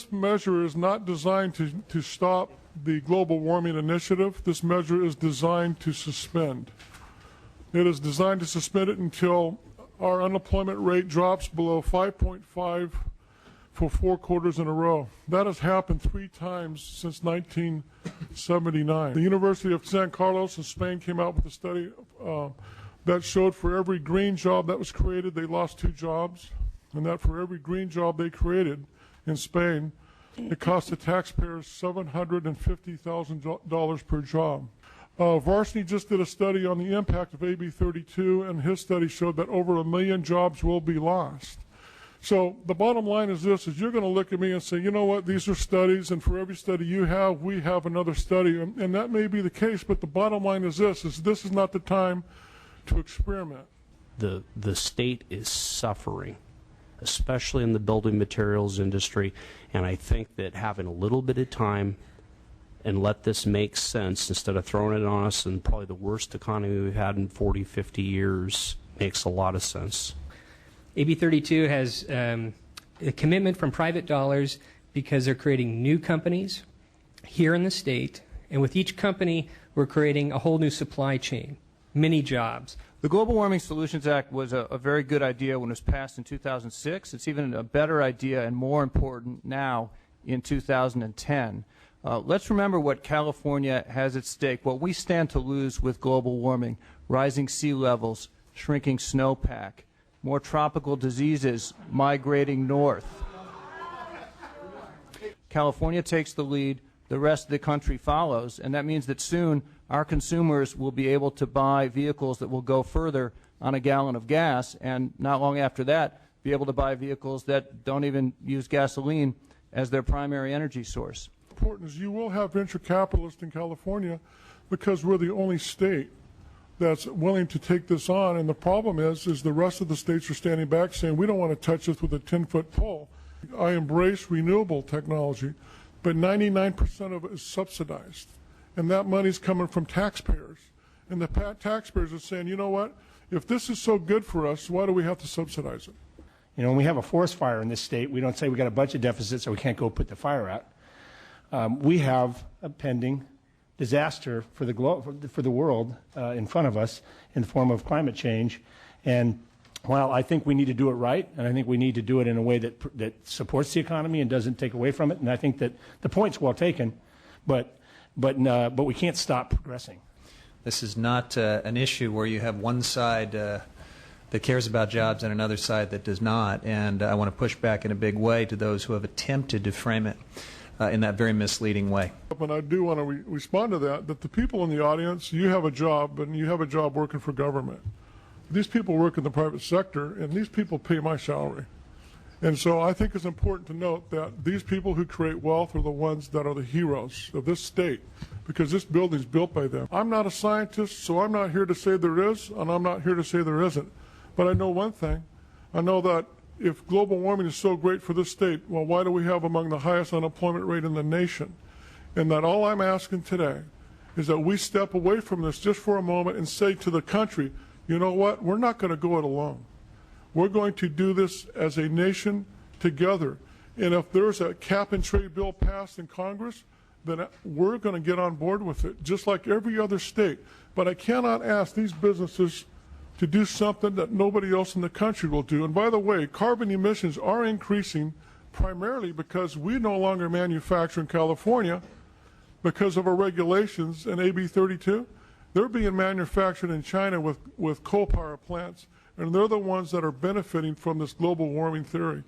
this measure is not designed to stop the global warming initiative. This measure is designed to suspend. It is designed to suspend it until our unemployment rate drops below 5.5 for 4 quarters in a row. That has happened 3 times since 1979. The University of San Carlos in Spain came out with a study that showed for every green job that was created, they lost 2 jobs, and that for every green job they created in Spain, it cost the taxpayers $750,000 per job. Varsity just did a study on the impact of AB 32, and his study showed that over 1 million jobs will be lost. So the bottom line is this, is you're going to look at me and say, you know what, these are studies, and for every study you have, we have another study, and that may be the case, but the bottom line is this is not the time to experiment. The state is suffering, especially in the building materials industry, and I think that having a little bit of time and let this make sense instead of throwing it on us in probably the worst economy we've had in 40, 50 years makes a lot of sense. AB 32 has a commitment from private dollars because they're creating new companies here in the state, and with each company we're creating a whole new supply chain, many jobs. The Global Warming Solutions Act was a very good idea when it was passed in 2006. It's even a better idea and more important now in 2010. Let's remember what California has at stake, what we stand to lose with global warming: rising sea levels, shrinking snowpack, more tropical diseases migrating north. California takes the lead, the rest of the country follows, and that means that soon our consumers will be able to buy vehicles that will go further on a gallon of gas, and not long after that be able to buy vehicles that don't even use gasoline as their primary energy source. Important is you will have venture capitalists in California because we're the only state that's willing to take this on, and the problem is the rest of the states are standing back saying we don't want to touch this with a 10-foot pole. I embrace renewable technology, but 99% of it is subsidized, and that money's coming from taxpayers, and the taxpayers are saying, you know what, if this is so good for us, why do we have to subsidize it? You know, when we have a forest fire in this state, we don't say we got a budget deficit so we can't go put the fire out. We have a pending disaster for the world in front of us in the form of climate change, and while I think we need to do it right, and I think we need to do it in a way that supports the economy and doesn't take away from it, and I think that the point's well taken, but we can't stop progressing. This is not an issue where you have one side that cares about jobs and another side that does not, and I want to push back in a big way to those who have attempted to frame it in that very misleading way. And I do want to respond to that the people in the audience, you have a job, and you have a job working for government. These people work in the private sector, and these people pay my salary. And so I think it's important to note that these people who create wealth are the ones that are the heroes of this state, because this building is built by them. I'm not a scientist, so I'm not here to say there is, and I'm not here to say there isn't. But I know one thing. I know that if global warming is so great for this state, well, why do we have among the highest unemployment rate in the nation? And that all I'm asking today is that we step away from this just for a moment and say to the country, you know what, we're not going to go it alone. We're going to do this as a nation together. And if there's a cap and trade bill passed in Congress, then we're going to get on board with it, just like every other state. But I cannot ask these businesses to do something that nobody else in the country will do. And by the way, carbon emissions are increasing primarily because we no longer manufacture in California because of our regulations in AB 32. They're being manufactured in China with coal power plants, and they're the ones that are benefiting from this global warming theory.